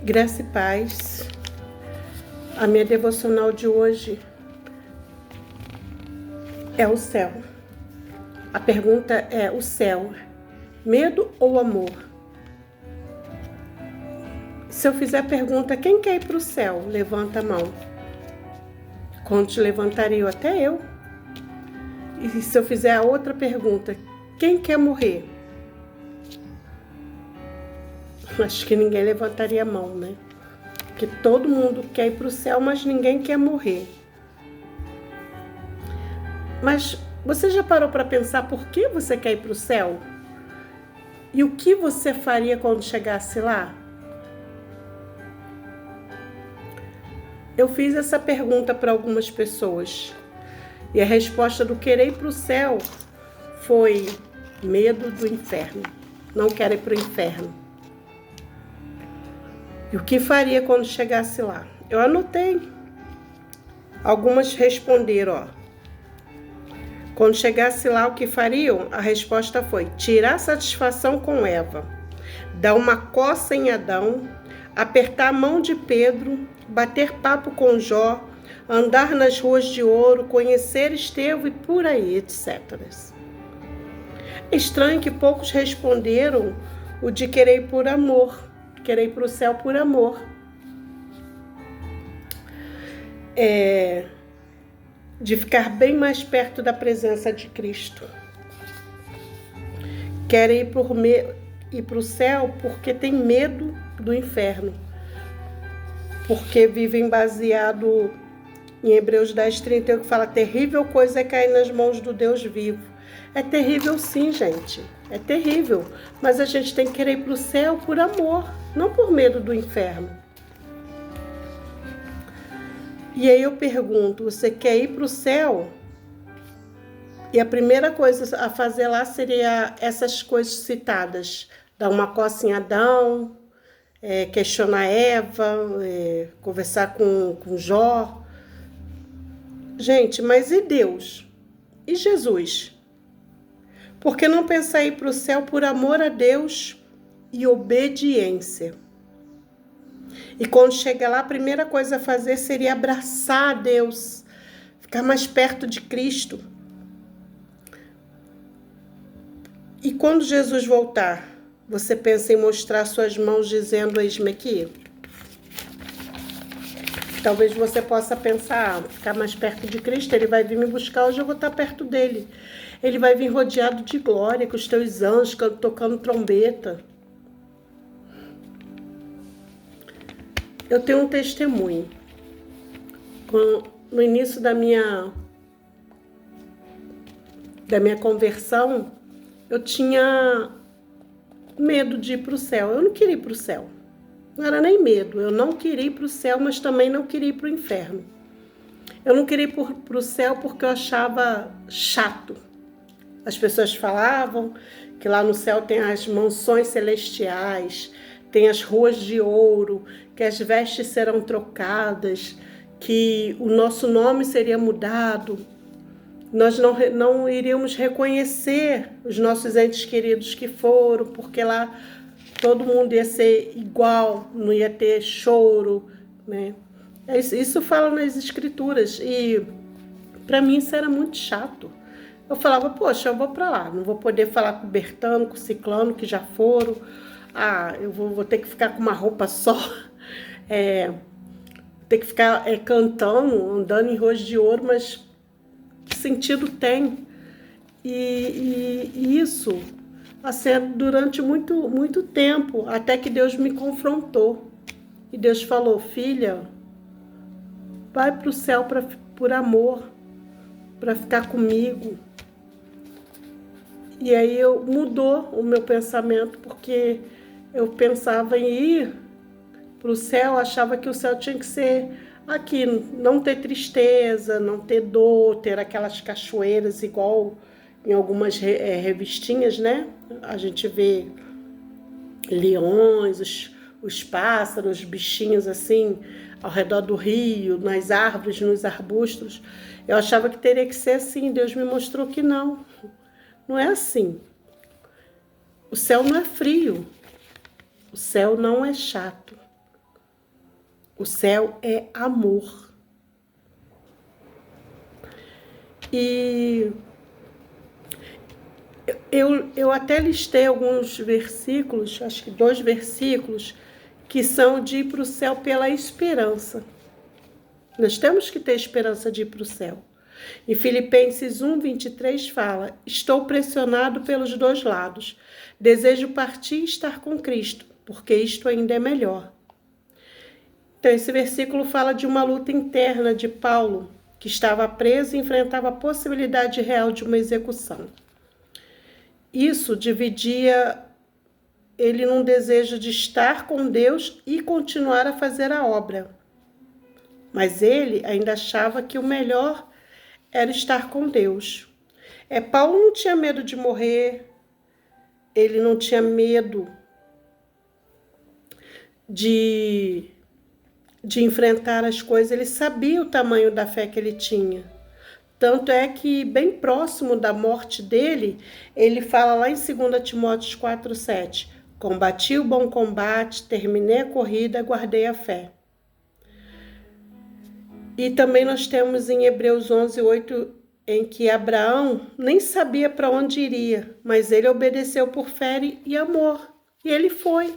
Graça e paz. A minha devocional de hoje é o céu. A pergunta é: o céu, medo ou amor? Se eu fizer a pergunta, quem quer ir para o céu? Levanta a mão. Quantos levantariam? Até eu. E se eu fizer a outra pergunta, quem quer morrer? Acho que ninguém levantaria a mão, né? Porque todo mundo quer ir para o céu, mas ninguém quer morrer. Mas você já parou para pensar por que você quer ir para o céu? E o que você faria quando chegasse lá? Eu fiz essa pergunta para algumas pessoas. E a resposta do querer ir para o céu foi medo do inferno. Não quero ir para o inferno. E o que faria quando chegasse lá? Eu anotei. Algumas responderam, ó. Quando chegasse lá, o que fariam? A resposta foi tirar satisfação com Eva, dar uma coça em Adão, apertar a mão de Pedro, bater papo com Jó, andar nas ruas de ouro, conhecer Estevão e por aí, etc. É estranho que poucos responderam o de querer ir por amor, querer ir para o céu por amor. De ficar bem mais perto da presença de Cristo. Querem ir para o céu porque tem medo do inferno. Porque vivem baseado em Hebreus 10:31, que fala: terrível coisa é cair nas mãos do Deus vivo. É terrível sim, gente. É terrível. Mas a gente tem que querer ir para o céu por amor, não por medo do inferno. E aí eu pergunto, você quer ir para o céu? E a primeira coisa a fazer lá seria essas coisas citadas. Dar uma coça em Adão, questionar Eva, conversar com Jó. Gente, mas e Deus? E Jesus? Por que não pensar em ir para o céu por amor a Deus e obediência? E quando chega lá, a primeira coisa a fazer seria abraçar a Deus, ficar mais perto de Cristo. E quando Jesus voltar, você pensa em mostrar suas mãos dizendo: eis-me aqui? Talvez você possa pensar: ficar mais perto de Cristo, ele vai vir me buscar, hoje eu vou estar perto dele. Ele vai vir rodeado de glória, com os teus anjos tocando trombeta. Eu tenho um testemunho. No início da minha conversão, eu tinha medo de ir para o céu. Eu não queria ir para o céu. Não era nem medo. Eu não queria ir para o céu, mas também não queria ir para o inferno. Eu não queria ir para o céu porque eu achava chato. As pessoas falavam que lá no céu tem as mansões celestiais, tem as ruas de ouro, que as vestes serão trocadas, que o nosso nome seria mudado. Nós não iríamos reconhecer os nossos entes queridos que foram, porque lá todo mundo ia ser igual, não ia ter choro, né? Isso fala nas escrituras e para mim isso era muito chato. Eu falava: poxa, eu vou para lá, não vou poder falar com o Bertano, com o Ciclano, que já foram. Eu vou ter que ficar com uma roupa só, ter que ficar cantando, andando em ruas de ouro, mas que sentido tem? E isso, assim, durante muito, muito tempo, até que Deus me confrontou. E Deus falou: filha, vai para o céu por amor, para ficar comigo. E aí mudou o meu pensamento, porque eu pensava em ir para o céu, achava que o céu tinha que ser aqui, não ter tristeza, não ter dor, ter aquelas cachoeiras igual em algumas revistinhas, né? A gente vê leões, os pássaros, os bichinhos assim, ao redor do rio, nas árvores, nos arbustos. Eu achava que teria que ser assim. Deus me mostrou que não é assim. O céu não é frio, o céu não é chato. O céu é amor. E eu até listei alguns versículos, acho que 2 versículos, que são de ir para o céu pela esperança. Nós temos que ter esperança de ir para o céu. Em Filipenses 1:23 fala: estou pressionado pelos 2 lados. Desejo partir e estar com Cristo, porque isto ainda é melhor. Então, esse versículo fala de uma luta interna de Paulo, que estava preso e enfrentava a possibilidade real de uma execução. Isso dividia ele num desejo de estar com Deus e continuar a fazer a obra. Mas ele ainda achava que o melhor era estar com Deus. Paulo não tinha medo de morrer, ele não tinha medo de enfrentar as coisas, ele sabia o tamanho da fé que ele tinha. Tanto é que, bem próximo da morte dele, ele fala lá em 2 Timóteo 4:7, combati o bom combate, terminei a corrida, guardei a fé. E também nós temos em Hebreus 11:8, em que Abraão nem sabia para onde iria, mas ele obedeceu por fé e amor, e ele foi.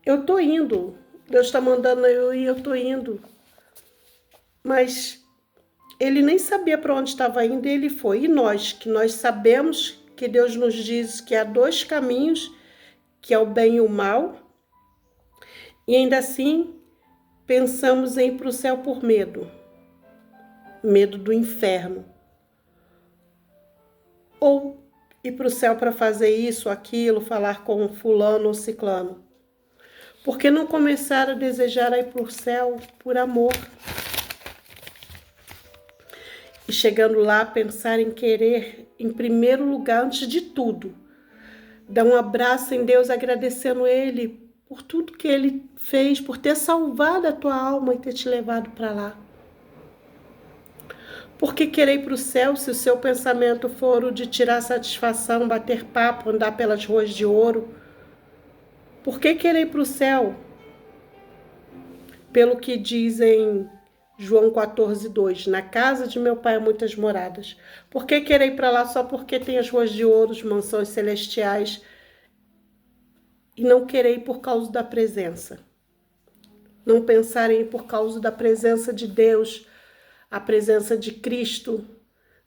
Eu estou indo, Deus está mandando eu ir, eu estou indo. Mas ele nem sabia para onde estava indo e ele foi. E nós, que nós sabemos que Deus nos diz que há 2 caminhos, que é o bem e o mal, e ainda assim pensamos em ir para o céu por medo. Medo do inferno. Ou ir para o céu para fazer isso, aquilo, falar com fulano ou ciclano. Por que não começar a desejar ir para o céu por amor? E chegando lá, pensar em querer, em primeiro lugar, antes de tudo, dar um abraço em Deus, agradecendo Ele por tudo que Ele fez, por ter salvado a tua alma e ter te levado para lá. Por que querer ir para o céu se o seu pensamento for o de tirar satisfação, bater papo, andar pelas ruas de ouro? Por que querer ir para o céu? Pelo que dizem João 14:2, na casa de meu pai há muitas moradas. Por que querer ir para lá só porque tem as ruas de ouro, as mansões celestiais, e não querer ir por causa da presença? Não pensar em ir por causa da presença de Deus, a presença de Cristo,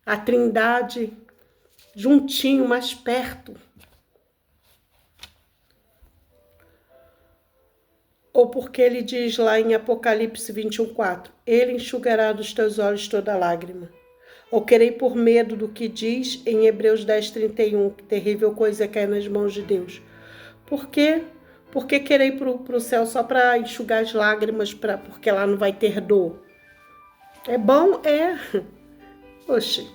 a Trindade, juntinho, mais perto. Ou porque ele diz lá em Apocalipse 21:4, ele enxugará dos teus olhos toda lágrima. Ou querer por medo do que diz em Hebreus 10:31, que terrível coisa é cair nas mãos de Deus. Por quê? Por que querer ir para o céu só para enxugar as lágrimas, porque lá não vai ter dor? É bom? É. Oxe,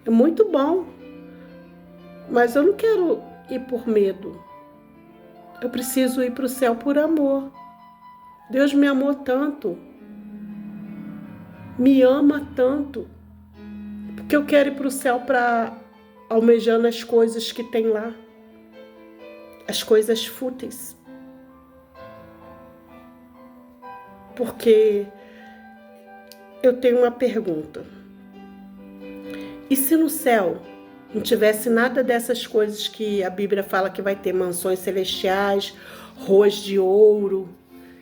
é muito bom. Mas eu não quero ir por medo. Eu preciso ir para o céu por amor. Deus me amou tanto. Me ama tanto. Porque eu quero ir para o céu para almejando as coisas que tem lá. As coisas fúteis. Porque eu tenho uma pergunta. E se no céu não tivesse nada dessas coisas que a Bíblia fala que vai ter, mansões celestiais, ruas de ouro,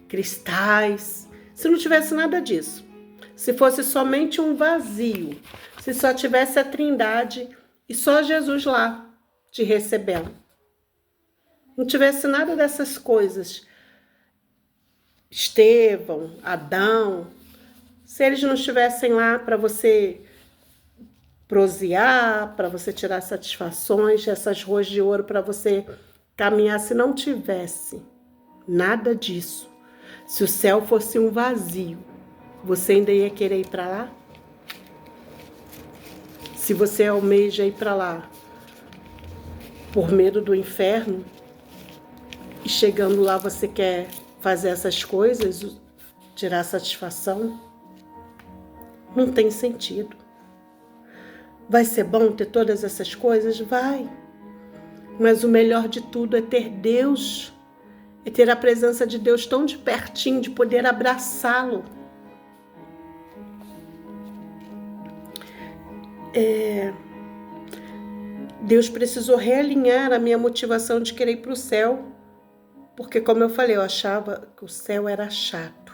cristais, se não tivesse nada disso, se fosse somente um vazio, se só tivesse a Trindade e só Jesus lá te recebendo, não tivesse nada dessas coisas, Estevão, Adão, se eles não estivessem lá para você prosear, para você tirar satisfações, essas ruas de ouro para você caminhar, se não tivesse nada disso, se o céu fosse um vazio, você ainda ia querer ir para lá? Se você almeja ir para lá por medo do inferno e chegando lá você quer fazer essas coisas, tirar satisfação, não tem sentido. Vai ser bom ter todas essas coisas? Vai. Mas o melhor de tudo é ter Deus É ter a presença de Deus tão de pertinho, de poder abraçá-lo. Deus precisou realinhar a minha motivação de querer ir para o céu, porque, como eu falei, eu achava que o céu era chato.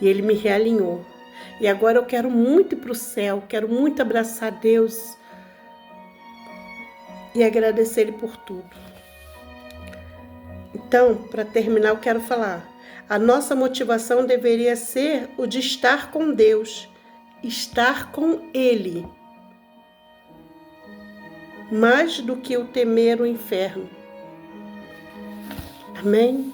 E Ele me realinhou. E agora eu quero muito ir para o céu, quero muito abraçar Deus e agradecer Ele por tudo. Então, para terminar, eu quero falar. A nossa motivação deveria ser o de estar com Deus, estar com Ele, mais do que o temer o inferno. Amém?